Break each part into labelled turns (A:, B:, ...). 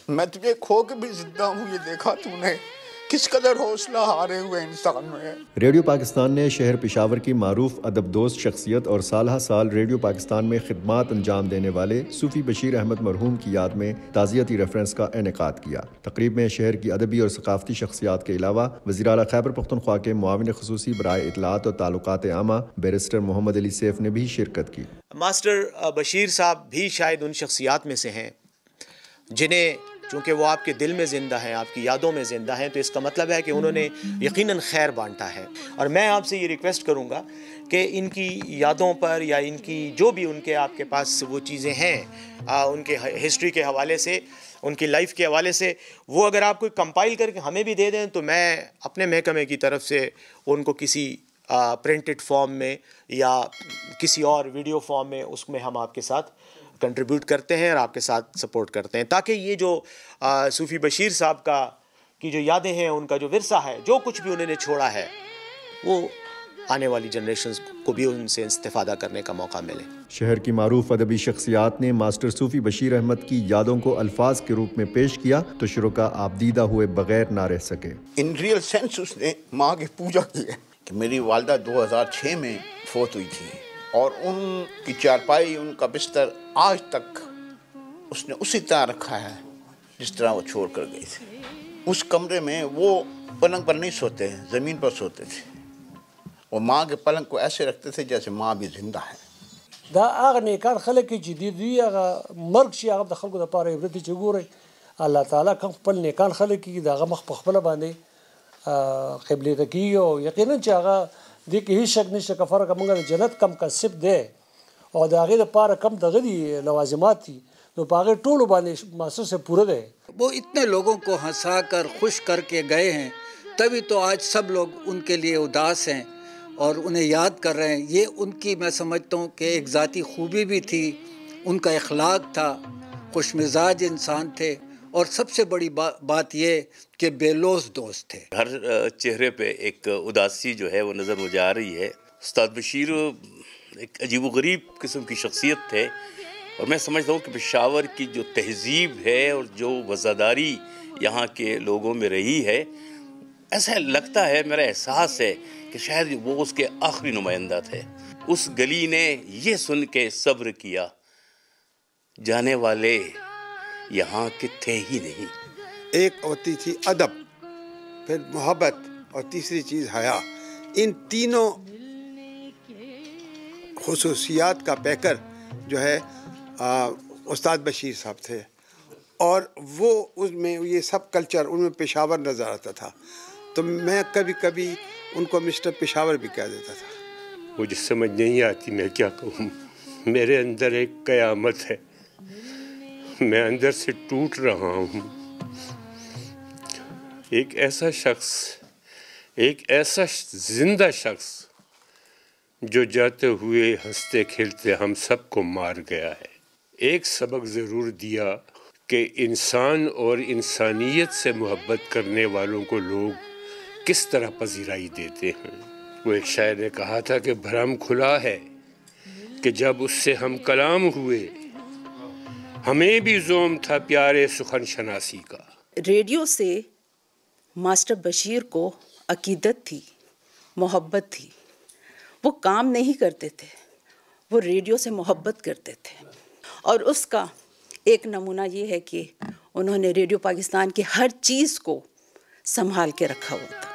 A: میں تجھے کھو کے بھی زندہ ہوں، یہ دیکھا تو نے کس قدر حوصلہ ہارے ہوئے انسان میں۔
B: ریڈیو پاکستان نے شہر پشاور کی معروف ادب دوست شخصیت اور سالہ سال ریڈیو پاکستان میں خدمات انجام دینے والے صوفی بشیر احمد مرحوم کی یاد میں تعزیتی ریفرنس کا انعقاد کیا۔ تقریب میں شہر کی ادبی اور ثقافتی شخصیات کے علاوہ وزیر اعلیٰ خیبر پختونخوا کے معاون خصوصی برائے اطلاعات اور تعلقات عامہ بیرسٹر محمد علی سیف نے بھی شرکت کی۔
C: ماسٹر بشیر صاحب بھی شاید ان شخصیات میں سے ہیں جنہیں چونکہ وہ آپ کے دل میں زندہ ہیں، آپ کی یادوں میں زندہ ہیں، تو اس کا مطلب ہے کہ انہوں نے یقیناً خیر بانٹا ہے۔ اور میں آپ سے یہ ریکویسٹ کروں گا کہ ان کی یادوں پر یا ان کی جو بھی ان کے آپ کے پاس وہ چیزیں ہیں ان کے ہسٹری کے حوالے سے، ان کی لائف کے حوالے سے، وہ اگر آپ کوئی کمپائل کر کے ہمیں بھی دے دیں تو میں اپنے محکمے کی طرف سے ان کو کسی پرنٹڈ فارم میں یا کسی اور ویڈیو فارم میں اس میں ہم آپ کے ساتھ کنٹریبیوٹ کرتے ہیں اور آپ کے ساتھ سپورٹ کرتے ہیں، تاکہ یہ جو صوفی بشیر صاحب کی جو یادیں ہیں، ان کا جو ورثہ ہے، جو کچھ بھی انہوں نے چھوڑا ہے، وہ آنے والی جنریشنز کو بھی ان سے استفادہ کرنے کا موقع ملے۔
B: شہر کی معروف ادبی شخصیات نے ماسٹر صوفی بشیر احمد کی یادوں کو الفاظ کے روپ میں پیش کیا تو شرکا آبدیدہ ہوئے بغیر نہ رہ سکے۔
A: ان ریئل سینس اس نے ماں کی پوجا کی ہے کہ میری والدہ 2006 میں فوت ہوئی تھی اور ان کی چارپائی، ان کا بستر آج تک اس نے اسی طرح رکھا ہے جس طرح وہ چھوڑ کر گئی تھی۔ اس کمرے میں وہ پلنگ پر نہیں سوتے، زمین پر سوتے تھے۔ وہ ماں کے پلنگ کو ایسے رکھتے تھے جیسے ماں بھی زندہ ہے۔
D: دا هغه نیکان خلک چې د دوی هغه مرګ شي هغه د خلکو دپاره عبرت دی چې ګورئ الله تعالی کوم خپل نیکان خلک کي د هغه مخ په خپله باندې قبلې ته کېږي او یقینا چې هغه دې کې هېڅ شک نشته که فرق موږ د جنت کم کسب دی او د هغې دپاره کم دغه دي لوازمات دي نو په هغې ټولو باندې ماسٹر سے پوره دی۔
E: وہ اتنے لوگوں کو ہنسا کر خوش کر کے گئے ہیں، تبھی تو آج سب لوگ ان کے لیے اداس ہیں اور انہیں یاد کر رہے ہیں۔ یہ ان کی میں سمجھتا ہوں کہ ایک ذاتی خوبی بھی تھی، ان کا اخلاق تھا، خوش مزاج انسان تھے، اور سب سے بڑی بات یہ کہ بے لوث دوست تھے۔
F: ہر چہرے پہ ایک اداسی جو ہے وہ نظر مجھے آ رہی ہے۔ استاد بشیر ایک عجیب و غریب قسم کی شخصیت تھے، اور میں سمجھتا ہوں کہ پشاور کی جو تہذیب ہے اور جو وفاداری یہاں کے لوگوں میں رہی ہے، ایسا لگتا ہے، میرا احساس ہے کہ شاید وہ اس کے آخری نمائندہ تھے۔ اس گلی نے یہ سن کے صبر کیا، جانے والے یہاں کے تھے ہی نہیں۔
G: ایک ہوتی تھی ادب، پھر محبت، اور تیسری چیز حیا۔ ان تینوں خصوصیات کا پیکر جو ہے استاد بشیر صاحب تھے، اور وہ اس میں یہ سب کلچر ان میں پشاور نظر آتا تھا، تو میں کبھی کبھی ان کو مسٹر پشاور بھی کہہ دیتا تھا۔
H: مجھے سمجھ نہیں آتی میں کیا کہوں، میرے اندر ایک قیامت ہے، میں اندر سے ٹوٹ رہا ہوں۔ ایک ایسا شخص، ایک ایسا زندہ شخص جو جاتے ہوئے ہنستے کھیلتے ہم سب کو مار گیا ہے۔ ایک سبق ضرور دیا کہ انسان اور انسانیت سے محبت کرنے والوں کو لوگ کس طرح پذیرائی دیتے ہیں۔ وہ ایک شاعر نے کہا تھا کہ بھرم کھلا ہے کہ جب اس سے ہم کلام ہوئے، ہمیں بھی زوم تھا پیارے سخن شناسی کا۔
I: ریڈیو سے ماسٹر بشیر کو عقیدت تھی، محبت تھی۔ وہ کام نہیں کرتے تھے، وہ ریڈیو سے محبت کرتے تھے، اور اس کا ایک نمونہ یہ ہے کہ انہوں نے ریڈیو پاکستان کی ہر چیز کو سنبھال کے رکھا ہوا تھا،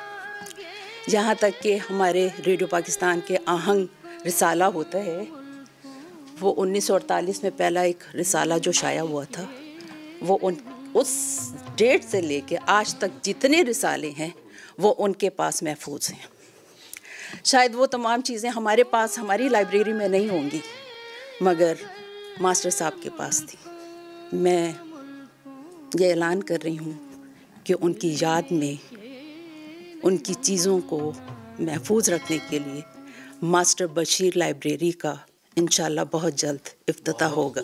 I: یہاں تک کہ ہمارے ریڈیو پاکستان کے آہنگ رسالہ ہوتا ہے، وہ 1948 میں پہلا ایک رسالہ جو شائع ہوا تھا، وہ اس ڈیٹ سے لے کے آج تک جتنے رسالے ہیں وہ ان کے پاس محفوظ ہیں۔ شاید وہ تمام چیزیں ہمارے پاس ہماری لائبریری میں نہیں ہوں گی، مگر ماسٹر صاحب کے پاس تھی۔ میں یہ اعلان کر رہی ہوں کہ ان کی یاد میں ان کی چیزوں کو محفوظ رکھنے کے لیے ماسٹر بشیر لائبریری کا انشاءاللہ بہت جلد افتتاح ہوگا۔